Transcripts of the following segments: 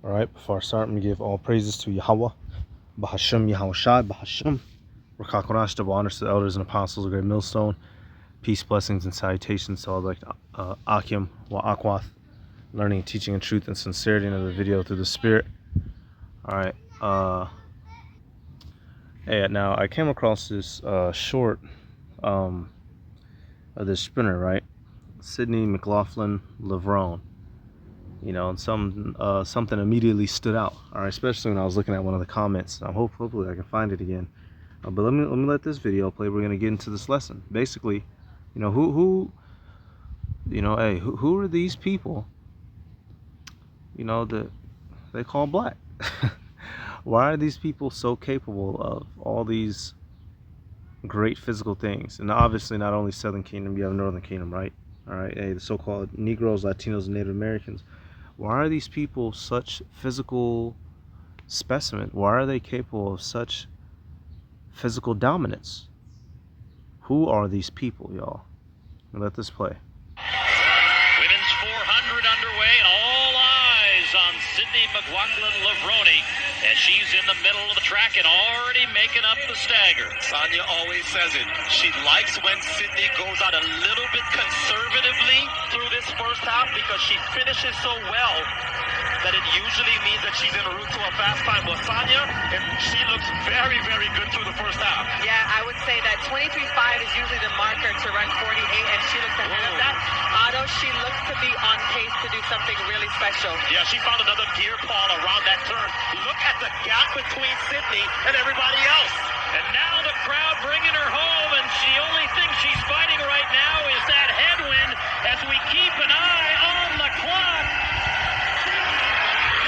All right, before I start, I'm going to give all praises to Yahweh, Bahasham Yahushai, Bahasham, Rakakonash, double honors to the elders and apostles of Great Millstone. Peace, blessings, and salutations to all like Akim, Wa Akwath, learning, teaching, and truth and sincerity in the video through the Spirit. All right. Hey, now I came across this short of this sprinter, right? Sydney McLaughlin Levrone. You know, and something immediately stood out. All right, especially when I was looking at one of the comments. Hopefully I can find it again. But let me let this video play. We're gonna get into this lesson. Basically, you know, who are these people? You know, that they call black. Why are these people so capable of all these great physical things? And obviously, not only Southern Kingdom, you have Northern Kingdom, right? All right, hey, the so-called Negroes, Latinos, and Native Americans. Why are these people such physical specimen? Why are they capable of such physical dominance? Who are these people, y'all? Let this play. Women's 400 underway, and all eyes on Sydney McLaughlin Levrone as she's in the middle of the track and already making up the stagger. Sonia always says it. She likes when Sydney goes out a little bit conservatively through this first half because she finishes so well that it usually means that she's en route to a fast time. But Sonia, she looks very, very good through the first half. Yeah, I would say that 23.5 is usually the marker to run 48, and she looks ahead of that. Although she looks to be on pace to do something really special. Yeah, she found another gear, Paul, around that turn. Look at the gap between Sydney and everybody else. And now the crowd bringing her home, and the only thing she's fighting right now is that headwind as we keep an eye on the clock.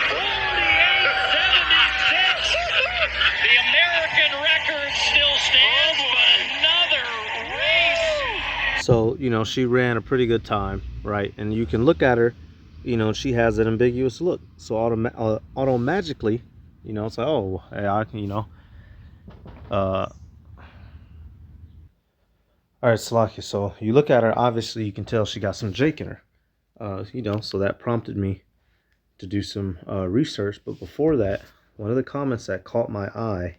48.76. The American record still stands, but another race. So, you know, she ran a pretty good time, right? And you can look at her, you know, she has an ambiguous look. So automatically, you know, it's like, oh, hey, all right, Salakia. So you look at her, obviously you can tell she got some Jake in her. You know, so that prompted me to do some research. But before that, one of the comments that caught my eye,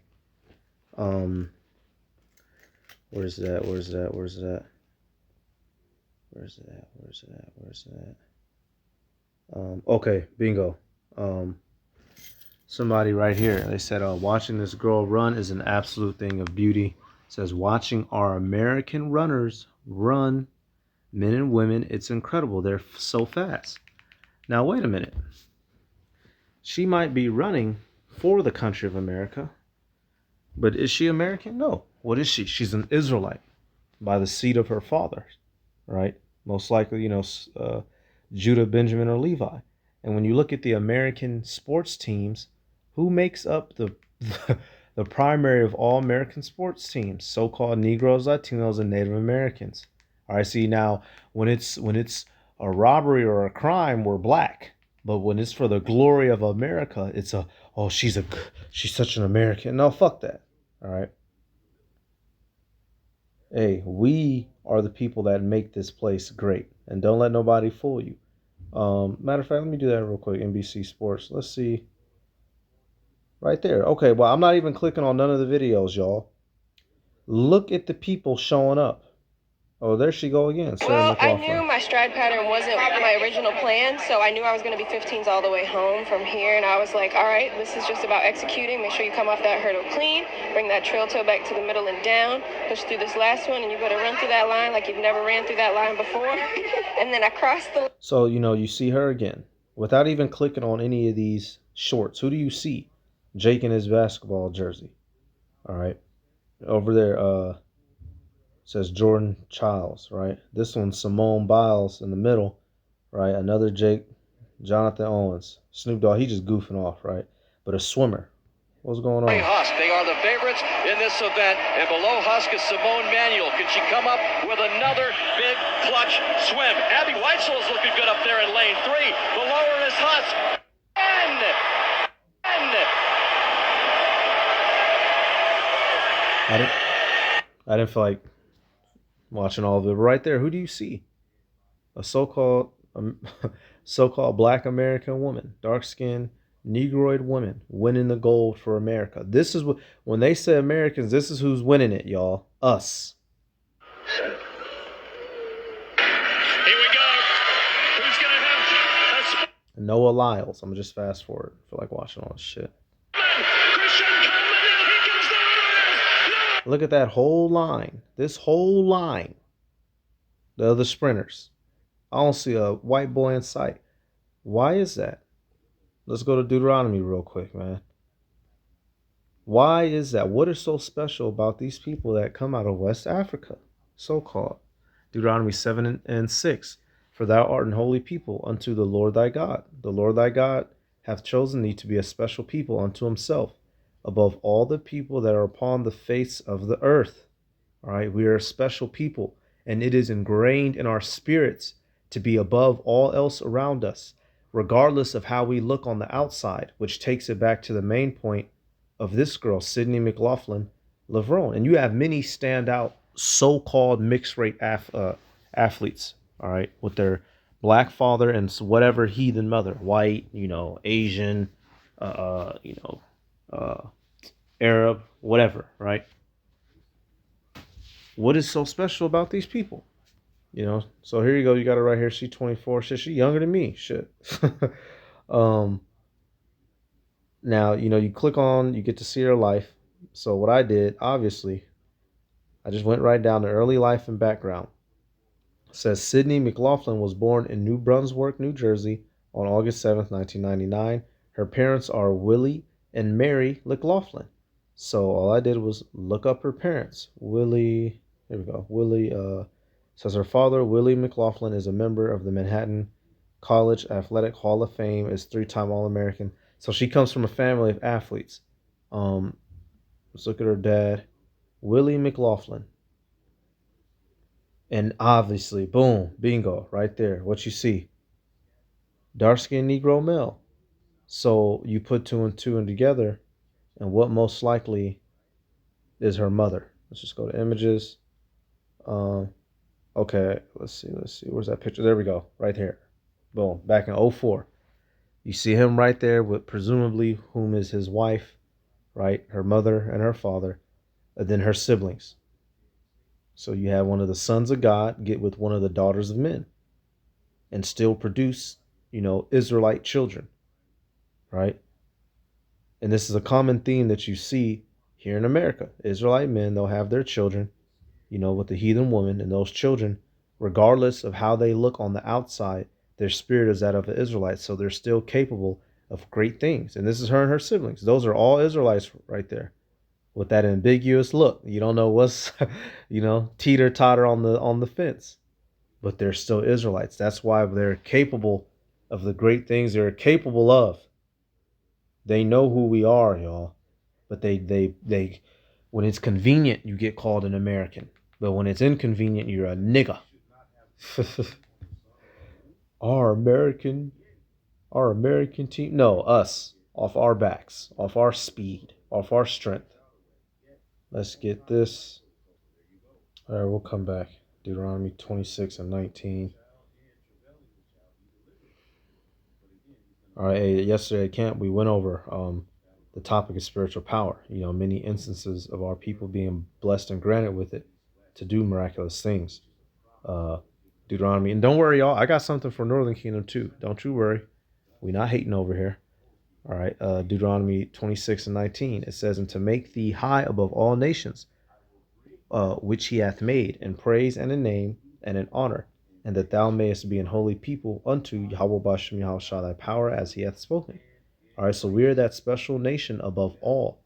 where's that? Okay, bingo. Somebody right here, they said, watching this girl run is an absolute thing of beauty. It says, watching our American runners run, men and women, it's incredible. They're so fast. Now, wait a minute. She might be running for the country of America, but is she American? No. What is she? She's an Israelite by the seed of her father, right? Most likely, you know, Judah, Benjamin, or Levi. And when you look at the American sports teams, who makes up the primary of all American sports teams? So-called Negroes, Latinos, and Native Americans. All right, see, now when it's a robbery or a crime, we're black. But when it's for the glory of America, it's she's such an American. No, fuck that. All right. Hey, we are the people that make this place great, and don't let nobody fool you. Matter of fact, let me do that real quick. NBC Sports. Let's see. Right there. Okay, well, I'm not even clicking on none of the videos, y'all. Look at the people showing up. Oh, there she go again. Well, I knew my stride pattern wasn't my original plan, so I knew I was going to be 15s all the way home from here, and I was like, all right, this is just about executing. Make sure you come off that hurdle clean, bring that trail toe back to the middle and down, push through this last one, and you better run through that line like you've never ran through that line before. And then I crossed the... So, you know, you see her again. Without even clicking on any of these shorts, who do you see? Jake in his basketball jersey. All right. Over there, says Jordan Childs, right? This one's Simone Biles in the middle, right? Another Jake, Jonathan Owens. Snoop Dogg, he just goofing off, right? But a swimmer. What's going on? Husk, they are the favorites in this event. And below Husk is Simone Manuel. Can she come up with another big clutch swim? Abby Weitzel is looking good up there in lane 3. Below her is Husk. I didn't feel like watching all of it. Right there, who do you see? A so-called black American woman, dark skin, Negroid women winning the gold for America. This is what, when they say Americans, this is who's winning it, y'all. Us. Here we go. Who's going to have a spot? Noah Lyles. I'm gonna just fast forward. I feel like watching all this shit. Christian Coleman, here comes the runners. Look at that whole line. This whole line. The other sprinters. I don't see a white boy in sight. Why is that? Let's go to Deuteronomy real quick, man. Why is that? What is so special about these people that come out of West Africa, so called? Deuteronomy 7 and 6. For thou art an holy people unto the Lord thy God. The Lord thy God hath chosen thee to be a special people unto himself, above all the people that are upon the face of the earth. All right, we are a special people, and it is ingrained in our spirits to be above all else around us, regardless of how we look on the outside, which takes it back to the main point of this girl, Sydney McLaughlin Lavrone. And you have many standout so-called mixed race athletes, all right, with their black father and whatever heathen mother, white, Asian, you know, uh, Arab, whatever, right? What is so special about these people? So here you go. You got it right here. She's 24. Shit, she younger than me. Shit. um, Now, you click on, you get to see her life. So what I did, obviously, I just went right down to early life and background. It says Sydney McLaughlin was born in New Brunswick, New Jersey on August 7th, 1999. Her parents are Willie and Mary McLaughlin. So all I did was look up her parents. Willie, here we go. Willie says her father, Willie McLaughlin, is a member of the Manhattan College Athletic Hall of Fame, is three-time All-American. So she comes from a family of athletes. Let's look at her dad, Willie McLaughlin. And obviously, boom, bingo, right there. What you see? Dark-skinned Negro male. So you put two and two and together, and what most likely is her mother. Let's just go to images. Um, okay, let's see. Where's that picture? There we go, right here. Boom, back in '04. You see him right there with presumably whom is his wife, right? Her mother and her father, and then her siblings. So you have one of the sons of God get with one of the daughters of men and still produce, Israelite children, right? And this is a common theme that you see here in America. Israelite men, they'll have their children, with the heathen woman, and those children, regardless of how they look on the outside, their spirit is that of the Israelites. So they're still capable of great things. And this is her and her siblings. Those are all Israelites right there with that ambiguous look. You don't know what's, teeter totter on the fence, but they're still Israelites. That's why they're capable of the great things they're capable of. They know who we are, y'all. But they when it's convenient, you get called an American. But when it's inconvenient, you're a nigga. our American, our American team. No, us. Off our backs, off our speed, off our strength. Let's get this. All right, we'll come back. Deuteronomy 26 and 19. All right, hey, yesterday at camp, we went over the topic of spiritual power. Many instances of our people being blessed and granted with it to do miraculous things. Deuteronomy, and don't worry, y'all, I got something for Northern Kingdom too. Don't you worry. We're not hating over here. All right, Deuteronomy 26 and 19. It says, and to make thee high above all nations, which he hath made, in praise and in name and in honor, and that thou mayest be an holy people unto Yahweh Bashem Yahushua thy power, as he hath spoken. All right, so we are that special nation above all,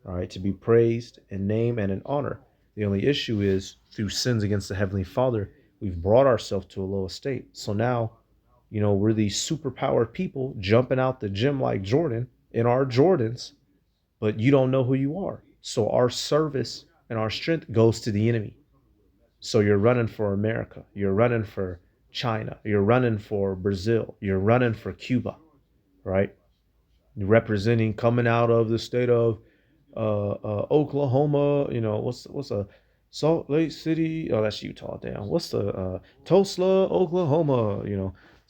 right, to be praised in name and in honor. The only issue is through sins against the Heavenly Father, we've brought ourselves to a low estate. So now, we're these superpowered people jumping out the gym like Jordan in our Jordans, but you don't know who you are. So our service and our strength goes to the enemy. So you're running for America. You're running for China. You're running for Brazil. You're running for Cuba, right? You're representing coming out of the state of Oklahoma. What's a Salt Lake City? Oh, that's Utah. Damn. What's the Tulsa, Oklahoma?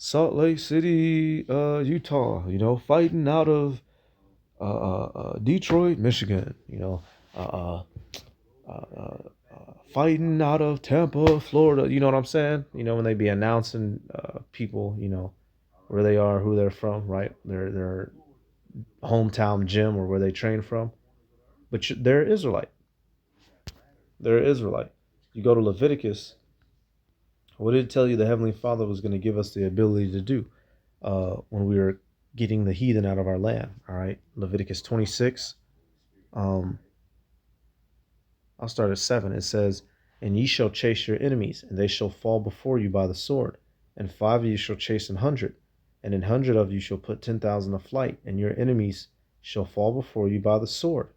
Salt Lake City, Utah. Fighting out of Detroit, Michigan. Uh, fighting out of Tampa, Florida. You know what I'm saying? When they be announcing people, where they are, who they're from, right? Their hometown gym or where they train from. But they're Israelite. They're Israelite. You go to Leviticus. What did it tell you the Heavenly Father was going to give us the ability to do when we were getting the heathen out of our land? All right, Leviticus 26. Um, I'll start at 7. It says, "And ye shall chase your enemies, and they shall fall before you by the sword. And 5 of you shall chase 100, and 100 of you shall put 10,000 to flight, and your enemies shall fall before you by the sword."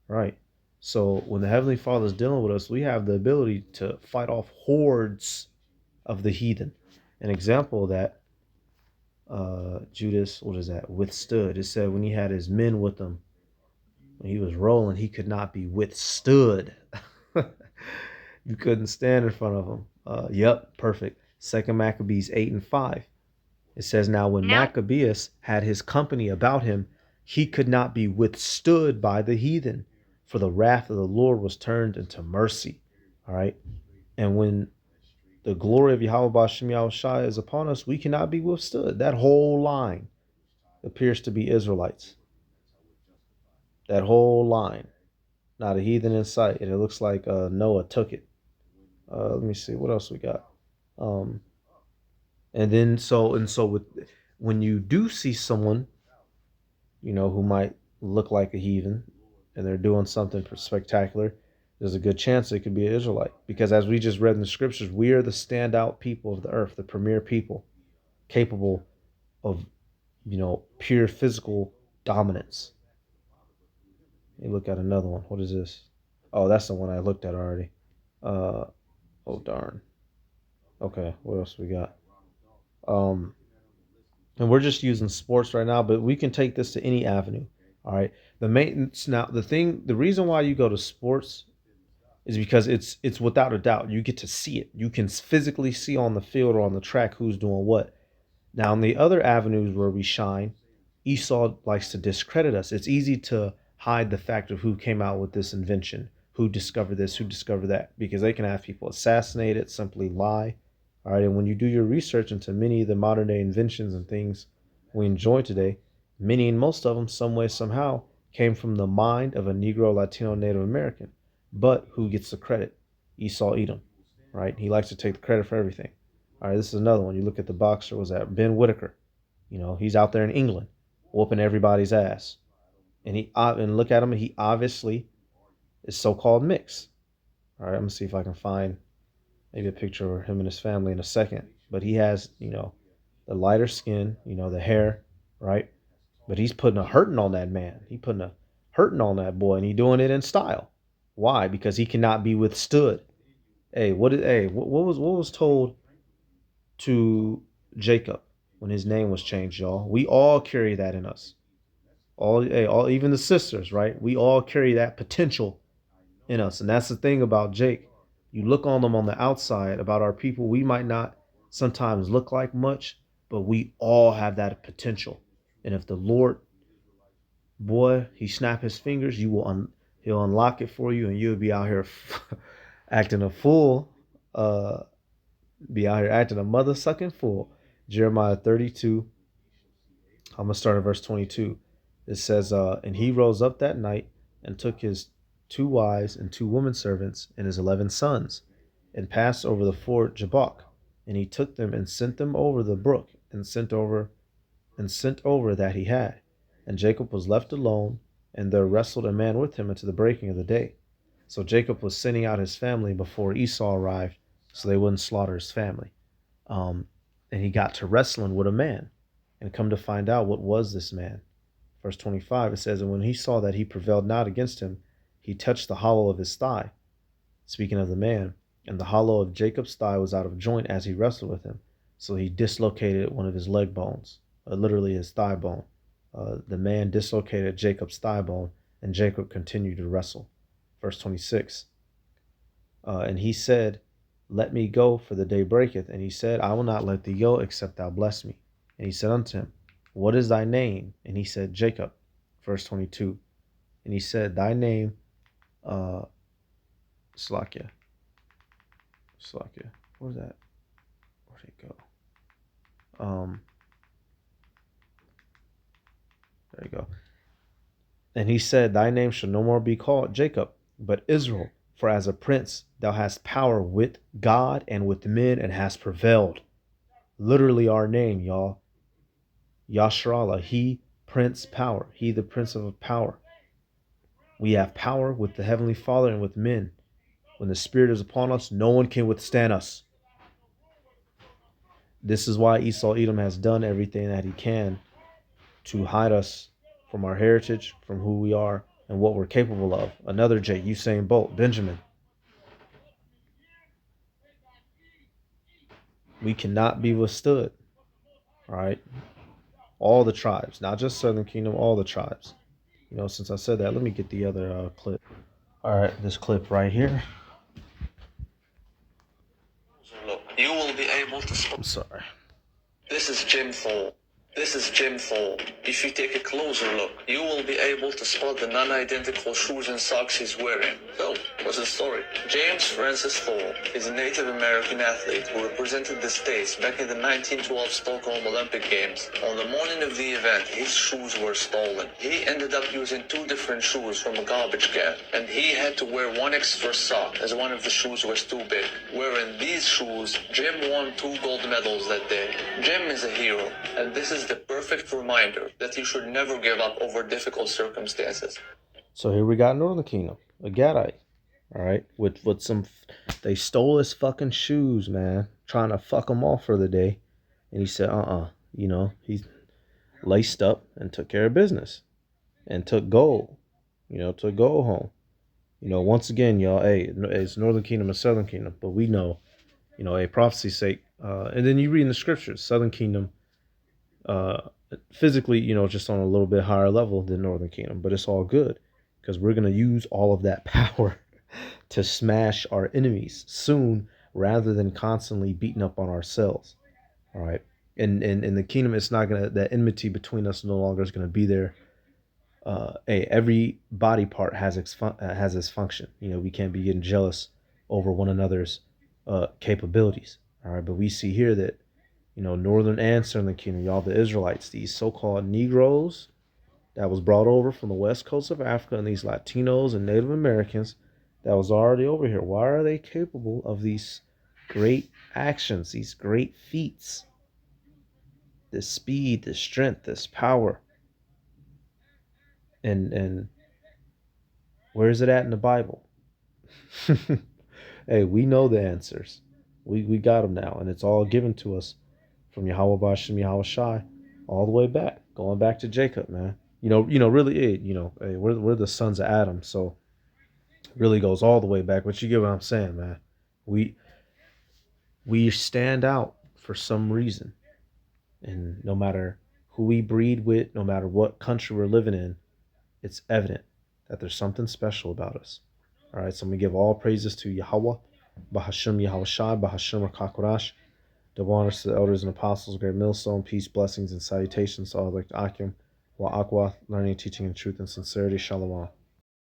Right. So when the Heavenly Father is dealing with us, we have the ability to fight off hordes of the heathen. An example of that, Judas, what is that? Withstood. It said when he had his men with him, when he was rolling, he could not be withstood. You couldn't stand in front of him. Yep, perfect. Second Maccabees 8:5. It says, "Now when Maccabeus had his company about him, he could not be withstood by the heathen, for the wrath of the Lord was turned into mercy." All right. And when the glory of Yahweh Bashem Yahushua is upon us, we cannot be withstood. That whole line appears to be Israelites. That whole line. Not a heathen in sight. And it looks like Noah took it. Let me see. What else we got? Um, and then so with when you do see someone, who might look like a heathen and they're doing something spectacular, there's a good chance it could be an Israelite. Because as we just read in the scriptures, we are the standout people of the earth, the premier people capable of, pure physical dominance. Let me look at another one. What is this? Oh, that's the one I looked at already. Uh, oh darn. Okay, what else we got? Um, and we're just using sports right now, but we can take this to any avenue. All right. The maintenance now, the reason why you go to sports is because it's without a doubt you get to see it. You can physically see on the field or on the track who's doing what. Now, in the other avenues where we shine, Esau likes to discredit us. It's easy to hide the fact of who came out with this invention, who discovered this, who discovered that, because they can have people assassinated, simply lie. All right, and when you do your research into many of the modern day inventions and things we enjoy today, many and most of them, some way, somehow, came from the mind of a Negro, Latino, Native American. But who gets the credit? Esau Edom, right? He likes to take the credit for everything. All right, this is another one. You look at the boxer, was that Ben Whitaker? He's out there in England, whooping everybody's ass, and look at him. He obviously is so-called mixed. All right, I'm gonna see if I can find maybe a picture of him and his family in a second. But he has, the lighter skin, the hair, right? But he's putting a hurting on that man. He putting a hurting on that boy, and he doing it in style. Why? Because he cannot be withstood. What was told to Jacob when his name was changed, y'all? We all carry that in us. All even the sisters, right? We all carry that potential in us. And that's the thing about Jake. You look on them on the outside about our people, we might not sometimes look like much, but we all have that potential. And if the Lord, boy, he snap his fingers, he'll unlock it for you, and you'll be out here acting a fool, be out here acting a mother sucking fool. Jeremiah 32. I'm gonna start at verse 22. It says, "And he rose up that night and took his 2 wives and 2 women servants and his 11 sons, and passed over the ford Jabbok. And he took them and sent them over the brook, and sent over that he had. And Jacob was left alone, and there wrestled a man with him unto the breaking of the day. So Jacob was sending out his family before Esau arrived, so they wouldn't slaughter his family. Um, and he got to wrestling with a man, and come to find out what was this man. Verse 25, it says, "And when he saw that he prevailed not against him, he touched the hollow of his thigh," speaking of the man, "and the hollow of Jacob's thigh was out of joint as he wrestled with him. So he dislocated one of his leg bones, literally his thigh bone. The man dislocated Jacob's thigh bone, and Jacob continued to wrestle." Verse 26, "And he said, let me go, for the day breaketh. And he said, I will not let thee go, except thou bless me. And he said unto him, what is thy name? And he said, Jacob. Verse 22. And he said, thy name, Slakia. Where's that? Where'd it go? There you go. And he said, thy name shall no more be called Jacob, but Israel. For as a prince, thou hast power with God and with men, and hast prevailed. Literally our name, y'all. Yashrallah, he prince power. He the prince of power. We have power with the heavenly Father and with men. When the Spirit is upon us, no one can withstand us. This is why Esau Edom has done everything that he can to hide us from our heritage, from who we are, and what we're capable of. Another J, Usain Bolt, Benjamin. We cannot be withstood. All right? All the tribes, not just Southern Kingdom, all the tribes. You know, since I said that, let me get the other clip. All right, this clip right here. Look, you will be able to... I'm sorry. This is Jim Fall. This is Jim Fall. If you take a closer look, you will be able to spot the non-identical shoes and socks he's wearing. So, what's the story? James Francis Fall is a Native American athlete who represented the States back in the 1912 Stockholm Olympic Games. On the morning of the event, his shoes were stolen. He ended up using two different shoes from a garbage can, and he had to wear one extra sock as one of the shoes was too big. Wearing these shoes, Jim won 2 gold medals that day. Jim is a hero, and this is the perfect reminder that you should never give up over difficult circumstances. So here we got Northern Kingdom, a Gadite, all right, with some, they stole his fucking shoes, man, trying to fuck him off for the day, and he said, you know, he laced up and took care of business, and took gold, you know, took gold home. You know, once again, y'all, hey, it's Northern Kingdom and Southern Kingdom, but we know, you know, a prophecy's sake, and then you read in the scriptures, Southern Kingdom, physically, you know, just on a little bit higher level than Northern Kingdom, but it's all good because we're going to use all of that power to smash our enemies soon rather than constantly beating up on ourselves. All right. And in the kingdom, it's not going to, that enmity between us no longer is going to be there. Every body part has its function. You know, we can't be getting jealous over one another's capabilities. All right. But we see here that, you know, Northern and Southern Kingdom, y'all, the Israelites, these so-called Negroes that was brought over from the west coast of Africa, and these Latinos and Native Americans that was already over here. Why are they capable of these great actions, these great feats? This speed, this strength, this power. And where is it at in the Bible? Hey, we know the answers. We got them now, and it's all given to us from Yahweh Bashem Yahweh Shai, all the way back, going back to Jacob, man. You know, really, you know, hey, we're the sons of Adam, so it really goes all the way back. But you get what I'm saying, man. We stand out for some reason, and no matter who we breed with, no matter what country we're living in, it's evident that there's something special about us. All right, so I'm gonna give all praises to Yahweh, Bahashem Yahweh Shai, Bahashem Rakakorash. Double honors to the elders and apostles, great millstone, peace, blessings, and salutations to all like Akim, Wa Akwa, learning, teaching, and truth and sincerity. Shalom.